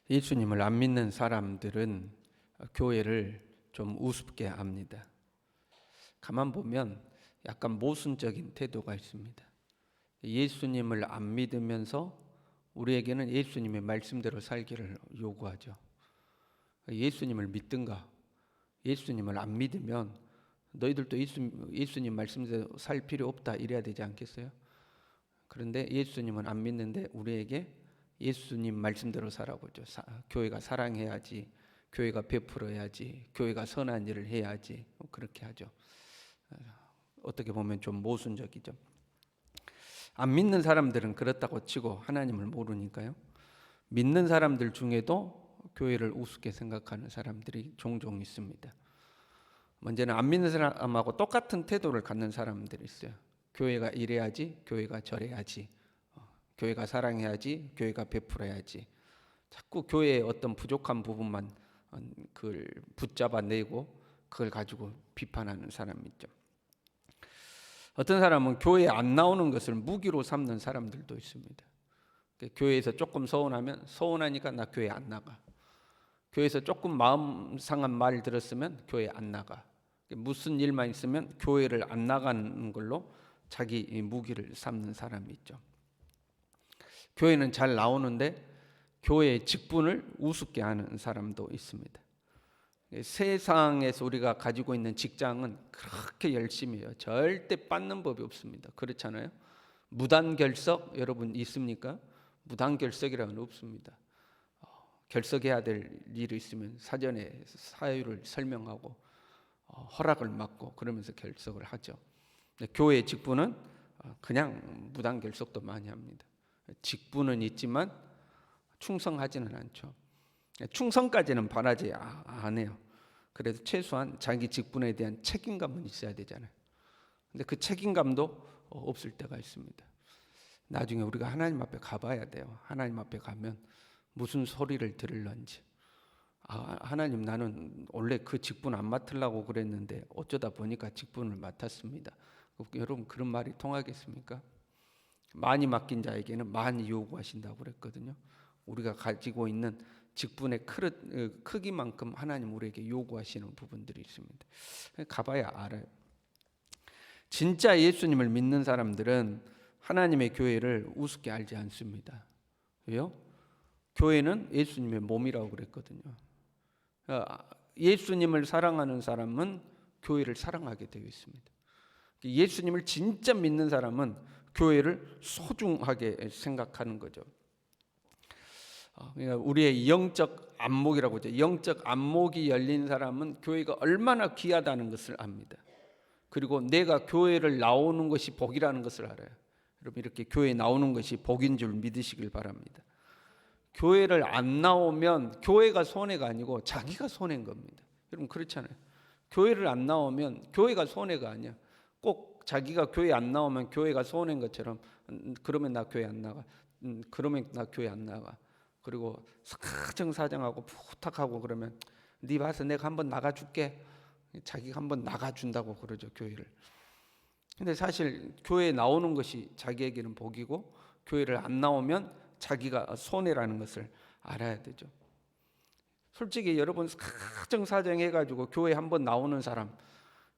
예수님을 안 믿는 사람들은 교회를 좀 우습게 합니다. 가만 보면 약간 모순적인 태도가 있습니다. 예수님을 안 믿으면서 우리에게는 예수님의 말씀대로 살기를 요구하죠. 예수님을 믿든가 예수님을 안 믿으면 너희들도 예수님 말씀대로 살 필요 없다 이래야 되지 않겠어요? 그런데 예수님은 안 믿는데 우리에게 예수님 말씀대로 살아보죠. 교회가 사랑해야지, 교회가 베풀어야지, 교회가 선한 일을 해야지, 그렇게 하죠. 어떻게 보면 좀 모순적이죠. 안 믿는 사람들은 그렇다고 치고 하나님을 모르니까요. 믿는 사람들 중에도 교회를 우습게 생각하는 사람들이 종종 있습니다. 먼저는 안 믿는 사람하고 똑같은 태도를 갖는 사람들이 있어요. 교회가 이래야지, 교회가 저래야지, 교회가 사랑해야지, 교회가 베풀어야지. 자꾸 교회의 어떤 부족한 부분만 그걸 붙잡아내고 그걸 가지고 비판하는 사람이 있죠. 어떤 사람은 교회에 안 나오는 것을 무기로 삼는 사람들도 있습니다. 교회에서 조금 서운하면 서운하니까 나 교회 안 나가. 교회에서 조금 마음 상한 말 들었으면 교회 안 나가. 무슨 일만 있으면 교회를 안 나가는 걸로 자기 무기를 삼는 사람이 있죠. 교회는 잘 나오는데 교회의 직분을 우습게 하는 사람도 있습니다. 세상에서 우리가 가지고 있는 직장은 그렇게 열심히 해요. 절대 빠는 법이 없습니다. 그렇잖아요. 무단결석 여러분 있습니까? 무단결석이라는 없습니다. 결석해야 될 일이 있으면 사전에 사유를 설명하고 허락을 받고 그러면서 결석을 하죠. 교회의 직분은 그냥 무단결석도 많이 합니다. 직분은 있지만 충성하지는 않죠. 충성까지는 바라지 안 해요. 그래도 최소한 자기 직분에 대한 책임감은 있어야 되잖아요. 근데 그 책임감도 없을 때가 있습니다. 나중에 우리가 하나님 앞에 가봐야 돼요. 하나님 앞에 가면 무슨 소리를 들을런지. 하나님 나는 원래 그 직분 안 맡으려고 그랬는데 어쩌다 보니까 직분을 맡았습니다. 여러분 그런 말이 통하겠습니까? 많이 맡긴 자에게는 많이 요구하신다고 그랬거든요. 우리가 가지고 있는 직분의 크기만큼 하나님 우리에게 요구하시는 부분들이 있습니다. 가봐야 알아요. 진짜 예수님을 믿는 사람들은 하나님의 교회를 우습게 알지 않습니다. 왜요? 교회는 예수님의 몸이라고 그랬거든요. 예수님을 사랑하는 사람은 교회를 사랑하게 되어 있습니다. 예수님을 진짜 믿는 사람은 교회를 소중하게 생각하는 거죠. 우리의 영적 안목이라고 하죠. 영적 안목이 열린 사람은 교회가 얼마나 귀하다는 것을 압니다. 그리고 내가 교회를 나오는 것이 복이라는 것을 알아요. 여러분 이렇게 교회에 나오는 것이 복인 줄 믿으시길 바랍니다. 교회를 안 나오면 교회가 손해가 아니고 자기가 손해인 겁니다. 여러분 그렇잖아요. 교회를 안 나오면 교회가 손해가 아니야. 꼭 자기가 교회 안 나오면 교회가 손해인 것처럼 그러면 나 교회 안 나가. 그러면 나 교회 안 나가. 그리고 사정사정하고 부탁하고 그러면 네 봐서 내가 한번 나가줄게. 자기가 한번 나가준다고 그러죠 교회를. 근데 사실 교회에 나오는 것이 자기에게는 복이고 교회를 안 나오면 자기가 손해라는 것을 알아야 되죠. 솔직히 여러분 사정사정해가지고 교회 한번 나오는 사람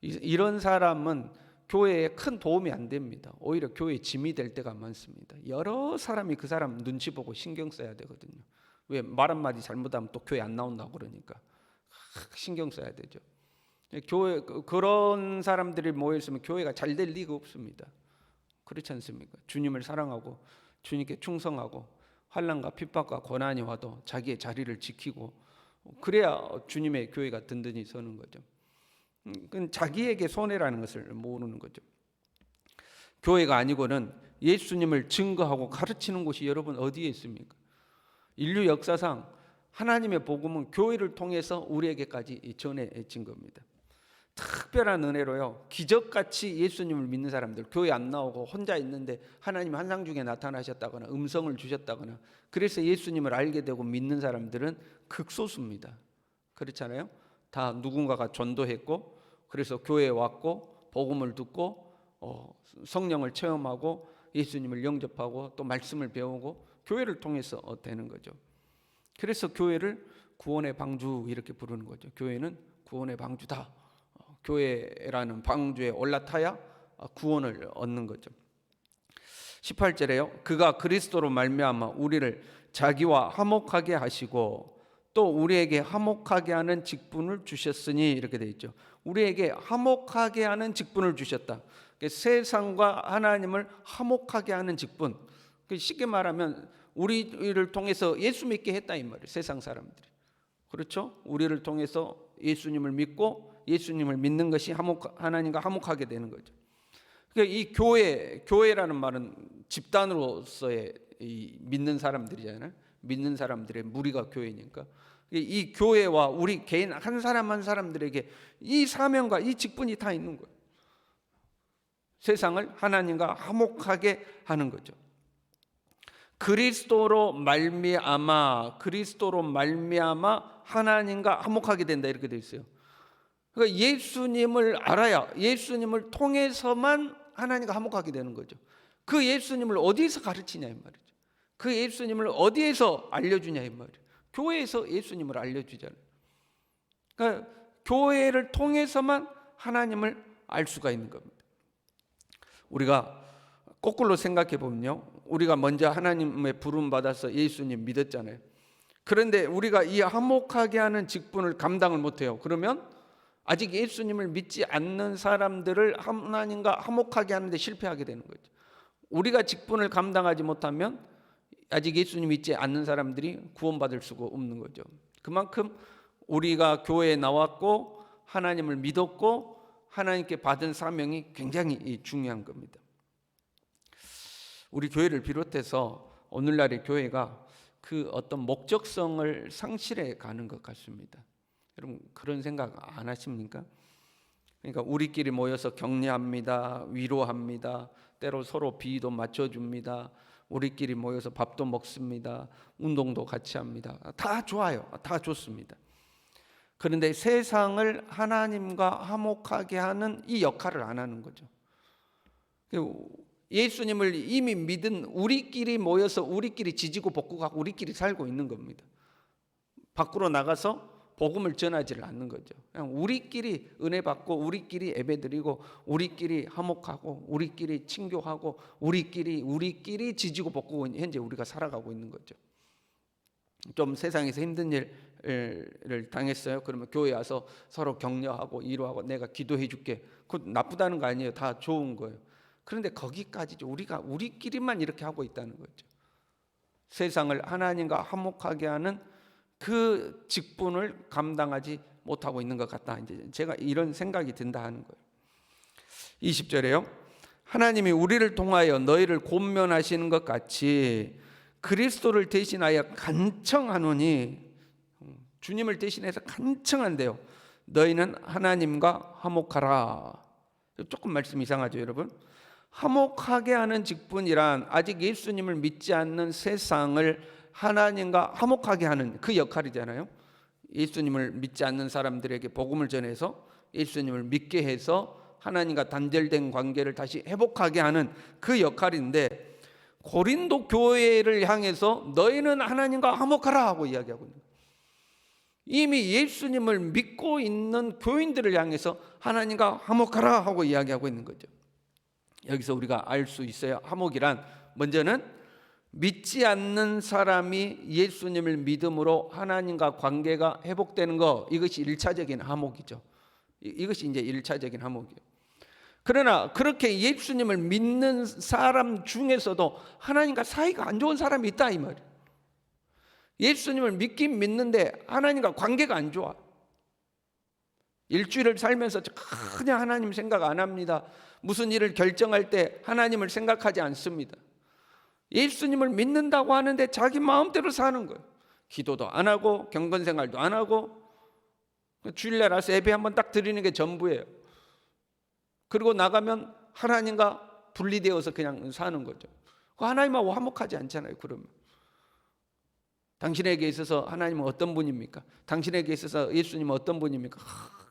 이런 사람은 교회에 큰 도움이 안 됩니다. 오히려 교회에 짐이 될 때가 많습니다. 여러 사람이 그 사람 눈치 보고 신경 써야 되거든요. 왜? 말 한마디 잘못하면 또 교회 안 나온다고 그러니까 신경 써야 되죠. 교회 그런 사람들이 모여있으면 교회가 잘 될 리가 없습니다. 그렇지 않습니까? 주님을 사랑하고 주님께 충성하고 환난과 핍박과 고난이 와도 자기의 자리를 지키고 그래야 주님의 교회가 든든히 서는 거죠. 그건 자기에게 손해라는 것을 모르는 거죠. 교회가 아니고는 예수님을 증거하고 가르치는 곳이 여러분 어디에 있습니까? 인류 역사상 하나님의 복음은 교회를 통해서 우리에게까지 전해진 겁니다. 특별한 은혜로요. 기적같이 예수님을 믿는 사람들 교회 안 나오고 혼자 있는데 하나님 환상 중에 나타나셨다거나 음성을 주셨다거나 그래서 예수님을 알게 되고 믿는 사람들은 극소수입니다. 그렇잖아요. 다 누군가가 전도했고 그래서 교회에 왔고 복음을 듣고 성령을 체험하고 예수님을 영접하고 또 말씀을 배우고 교회를 통해서 되는 거죠. 그래서 교회를 구원의 방주 이렇게 부르는 거죠. 교회는 구원의 방주다. 교회라는 방주에 올라타야 구원을 얻는 거죠. 18절에요. 그가 그리스도로 말미암아 우리를 자기와 화목하게 하시고 또 우리에게 화목하게 하는 직분을 주셨으니 이렇게 되어 있죠. 우리에게 화목하게 하는 직분을 주셨다. 세상과 하나님을 화목하게 하는 직분. 쉽게 말하면 우리를 통해서 예수 믿게 했다 이 말이에요. 세상 사람들이. 그렇죠? 우리를 통해서 예수님을 믿고 예수님을 믿는 것이 하나님과 화목하게 되는 거죠. 그러니까 이 교회라는 말은 집단으로서의 이 믿는 사람들이잖아요. 믿는 사람들의 무리가 교회니까. 이 교회와 우리 개인 한 사람 한 사람들에게 이 사명과 이 직분이 다 있는 거예요. 세상을 하나님과 화목하게 하는 거죠. 그리스도로 말미암아 하나님과 화목하게 된다 이렇게 되어 있어요. 그러니까 예수님을 알아야 예수님을 통해서만 하나님과 화목하게 되는 거죠. 그 예수님을 어디에서 가르치냐 이 말이죠. 그 예수님을 어디에서 알려주냐 이 말이에요. 교회에서 예수님을 알려주잖아요. 그러니까 교회를 통해서만 하나님을 알 수가 있는 겁니다. 우리가 거꾸로 생각해 보면요, 우리가 먼저 하나님의 부름 받아서 예수님 믿었잖아요. 그런데 우리가 이 화목하게 하는 직분을 감당을 못해요. 그러면 아직 예수님을 믿지 않는 사람들을 하나님과 화목하게 하는데 실패하게 되는 거죠. 우리가 직분을 감당하지 못하면 아직 예수님 믿지 않는 사람들이 구원받을 수가 없는 거죠. 그만큼 우리가 교회에 나왔고 하나님을 믿었고 하나님께 받은 사명이 굉장히 중요한 겁니다. 우리 교회를 비롯해서 오늘날의 교회가 그 어떤 목적성을 상실해 가는 것 같습니다. 여러분 그런 생각 안 하십니까? 그러니까 우리끼리 모여서 격려합니다. 위로합니다. 때로 서로 비위도 맞춰줍니다. 우리끼리 모여서 밥도 먹습니다. 운동도 같이 합니다. 다 좋아요. 다 좋습니다. 그런데 세상을 하나님과 화목하게 하는 이 역할을 안 하는 거죠. 예수님을 이미 믿은 우리끼리 모여서 우리끼리 지지고 볶고 가고 우리끼리 살고 있는 겁니다. 밖으로 나가서 복음을 전하지를 않는 거죠. 그냥 우리끼리 은혜 받고 우리끼리 예배드리고 우리끼리 화목하고 우리끼리 친교하고 우리끼리 지지고 볶고 현재 우리가 살아가고 있는 거죠. 좀 세상에서 힘든 일을 당했어요. 그러면 교회 와서 서로 격려하고 위로하고 내가 기도해 줄게. 그건 나쁘다는 거 아니에요. 다 좋은 거예요. 그런데 거기까지죠. 우리가 우리끼리만 이렇게 하고 있다는 거죠. 세상을 하나님과 화목하게 하는 그 직분을 감당하지 못하고 있는 것 같다. 이제 제가 이런 생각이 든다 하는 거예요. 20절에요. 하나님이 우리를 통하여 너희를 권면하시는 것 같이 그리스도를 대신하여 간청하노니, 주님을 대신해서 간청한대요. 너희는 하나님과 화목하라. 조금 말씀 이상하죠, 여러분? 화목하게 하는 직분이란 아직 예수님을 믿지 않는 세상을 하나님과 화목하게 하는 그 역할이잖아요. 예수님을 믿지 않는 사람들에게 복음을 전해서 예수님을 믿게 해서 하나님과 단절된 관계를 다시 회복하게 하는 그 역할인데, 고린도 교회를 향해서 너희는 하나님과 화목하라 하고 이야기하고 있는 거예요. 이미 예수님을 믿고 있는 교인들을 향해서 하나님과 화목하라 하고 이야기하고 있는 거죠. 여기서 우리가 알 수 있어요. 화목이란 먼저는 믿지 않는 사람이 예수님을 믿음으로 하나님과 관계가 회복되는 거, 이것이 1차적인 화목이죠. 이것이 이제 1차적인 화목이에요. 그러나 그렇게 예수님을 믿는 사람 중에서도 하나님과 사이가 안 좋은 사람이 있다 이 말이에요. 예수님을 믿긴 믿는데 하나님과 관계가 안 좋아. 일주일을 살면서 그냥 하나님 생각 안 합니다. 무슨 일을 결정할 때 하나님을 생각하지 않습니다. 예수님을 믿는다고 하는데 자기 마음대로 사는 거예요. 기도도 안 하고 경건생활도 안 하고 주일날 와서 예배 한번 딱 드리는 게 전부예요. 그리고 나가면 하나님과 분리되어서 그냥 사는 거죠. 하나님하고 화목하지 않잖아요. 그러면 당신에게 있어서 하나님은 어떤 분입니까? 당신에게 있어서 예수님은 어떤 분입니까?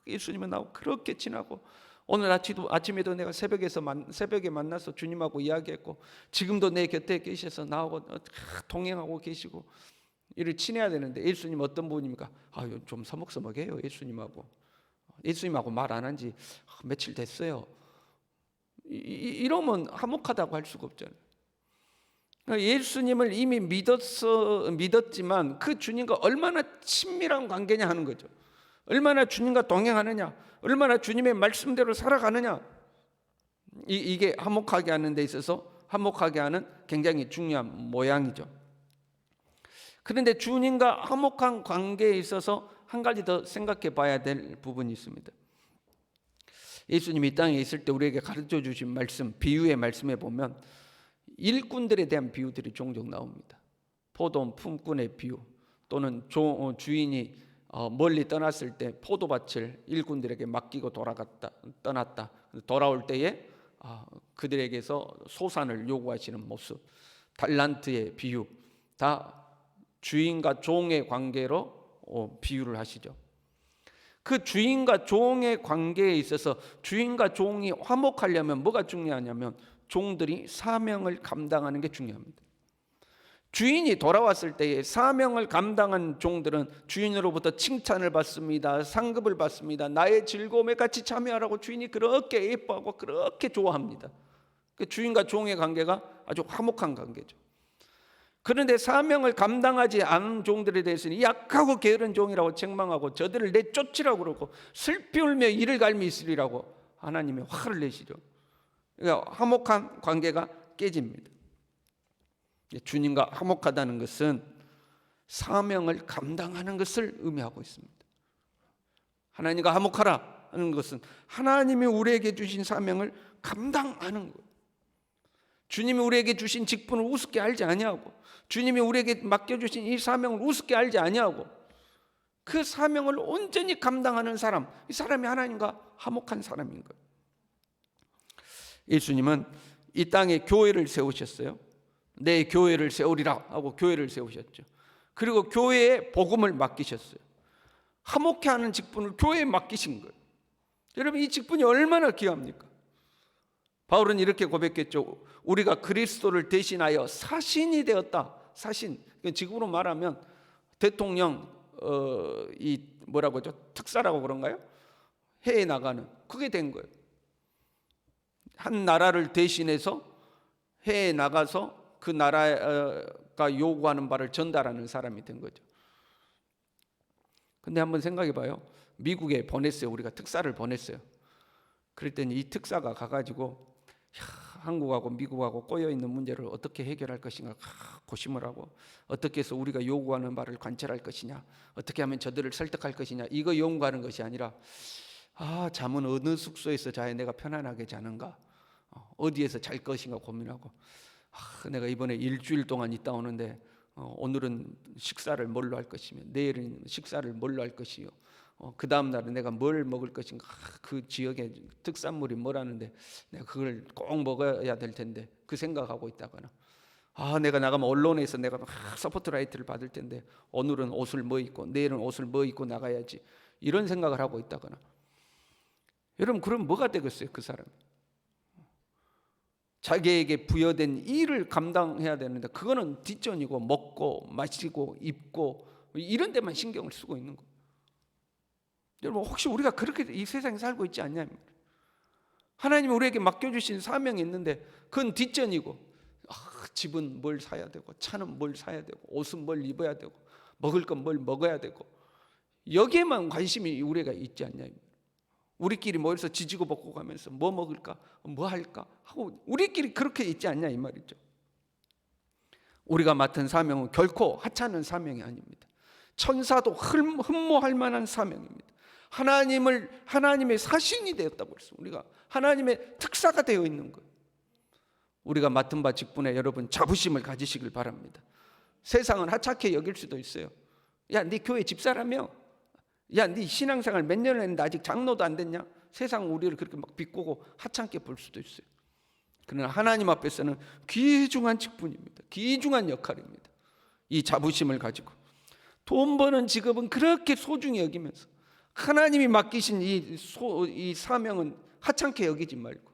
예수님은 나하고 그렇게 친하고 오늘 아침에도 내가 새벽에 만나서 주님하고 이야기했고 지금도 내 곁에 계셔서 나하고 동행하고 계시고 일을 친해야 되는데 예수님 어떤 분입니까? 좀 서먹서먹해요. 예수님하고 말 안 한 지 며칠 됐어요. 이러면 화목하다고 할 수가 없잖아요. 예수님을 이미 믿었지만 그 주님과 얼마나 친밀한 관계냐 하는 거죠. 얼마나 주님과 동행하느냐, 얼마나 주님의 말씀대로 살아가느냐, 이게 화목하게 하는 데 있어서 화목하게 하는 굉장히 중요한 모양이죠. 그런데 주님과 화목한 관계에 있어서 한 가지 더 생각해 봐야 될 부분이 있습니다. 예수님이 이 땅에 있을 때 우리에게 가르쳐 주신 말씀, 비유의 말씀에 보면 일꾼들에 대한 비유들이 종종 나옵니다. 포도원 품꾼의 비유, 또는 주인이 멀리 떠났을 때 포도밭을 일꾼들에게 맡기고 떠났다. 돌아올 때에 그들에게서 소산을 요구하시는 모습, 달란트의 비유, 다 주인과 종의 관계로 비유를 하시죠. 그 주인과 종의 관계에 있어서 주인과 종이 화목하려면 뭐가 중요하냐면 종들이 사명을 감당하는 게 중요합니다. 주인이 돌아왔을 때에 사명을 감당한 종들은 주인으로부터 칭찬을 받습니다. 상급을 받습니다. 나의 즐거움에 같이 참여하라고 주인이 그렇게 예뻐하고 그렇게 좋아합니다. 주인과 종의 관계가 아주 화목한 관계죠. 그런데 사명을 감당하지 않은 종들에 대해서는 약하고 게으른 종이라고 책망하고 저들을 내쫓으라고 그러고 슬피 울며 이를 갈미 있으리라고 하나님이 화를 내시죠. 그러니까 화목한 관계가 깨집니다. 주님과 화목하다는 것은 사명을 감당하는 것을 의미하고 있습니다. 하나님과 화목하라 하는 것은 하나님이 우리에게 주신 사명을 감당하는 거예요. 주님이 우리에게 주신 직분을 우습게 알지 아니하고, 주님이 우리에게 맡겨주신 이 사명을 우습게 알지 아니하고, 그 사명을 온전히 감당하는 사람, 이 사람이 하나님과 화목한 사람인 거예요. 예수님은 이 땅에 교회를 세우셨어요. 내 교회를 세우리라 하고 교회를 세우셨죠. 그리고 교회에 복음을 맡기셨어요. 화목해 하는 직분을 교회에 맡기신 거예요. 여러분, 이 직분이 얼마나 귀합니까? 바울은 이렇게 고백했죠. 우리가 그리스도를 대신하여 사신이 되었다. 사신, 지금으로 말하면 대통령 이 뭐라고 하죠? 특사라고 그런가요? 해외 나가는, 그게 된 거예요. 한 나라를 대신해서 해외에 나가서 그 나라가 요구하는 바를 전달하는 사람이 된 거죠. 근데 한번 생각해 봐요. 미국에 보냈어요. 우리가 특사를 보냈어요. 그랬더니 이 특사가 가가지고 한국하고 미국하고 꼬여있는 문제를 어떻게 해결할 것인가 고심을 하고, 어떻게 해서 우리가 요구하는 바를 관철할 것이냐, 어떻게 하면 저들을 설득할 것이냐, 이거 연구하는 것이 아니라 잠은 어느 숙소에서 자야 내가 편안하게 자는가, 어디에서 잘 것인가 고민하고, 내가 이번에 일주일 동안 있다 오는데 오늘은 식사를 뭘로 할 것이며 내일은 식사를 뭘로 할 것이요, 그 다음 날은 내가 뭘 먹을 것인가, 그 지역의 특산물이 뭐라는데 내가 그걸 꼭 먹어야 될 텐데 그 생각하고 있다거나, 내가 나가면 언론에서 내가 서포트라이트를 받을 텐데 오늘은 옷을 뭐 입고 내일은 옷을 뭐 입고 나가야지, 이런 생각을 하고 있다거나. 여러분, 그럼 뭐가 되겠어요? 그 사람 자기에게 부여된 일을 감당해야 되는데 그거는 뒷전이고 먹고 마시고 입고 이런 데만 신경을 쓰고 있는 거예요. 여러분, 혹시 우리가 그렇게 이 세상에 살고 있지 않냐? 하나님이 우리에게 맡겨주신 사명이 있는데 그건 뒷전이고, 집은 뭘 사야 되고, 차는 뭘 사야 되고, 옷은 뭘 입어야 되고, 먹을 건 뭘 먹어야 되고, 여기에만 관심이 우리가 있지 않냐? 우리끼리 모여서 지지고 볶고 가면서 뭐 먹을까, 뭐 할까 하고 우리끼리 그렇게 있지 않냐 이 말이죠. 우리가 맡은 사명은 결코 하찮은 사명이 아닙니다. 천사도 흠모할 만한 사명입니다. 하나님의 사신이 되었다고 그랬어요. 우리가 하나님의 특사가 되어 있는 거예요. 우리가 맡은 바 직분에 여러분 자부심을 가지시길 바랍니다. 세상은 하찮게 여길 수도 있어요. 야, 네 교회 집사라며? 야, 네 신앙생활 몇 년을 했는데 아직 장로도 안 됐냐? 세상 우리를 그렇게 막 비꼬고 하찮게 볼 수도 있어요. 그러나 하나님 앞에서는 귀중한 직분입니다. 귀중한 역할입니다. 이 자부심을 가지고 돈 버는 직업은 그렇게 소중히 여기면서 하나님이 맡기신 이 사명은 하찮게 여기지 말고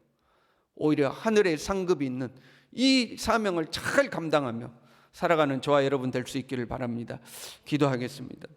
오히려 하늘의 상급이 있는 이 사명을 잘 감당하며 살아가는 저와 여러분 될 수 있기를 바랍니다. 기도하겠습니다.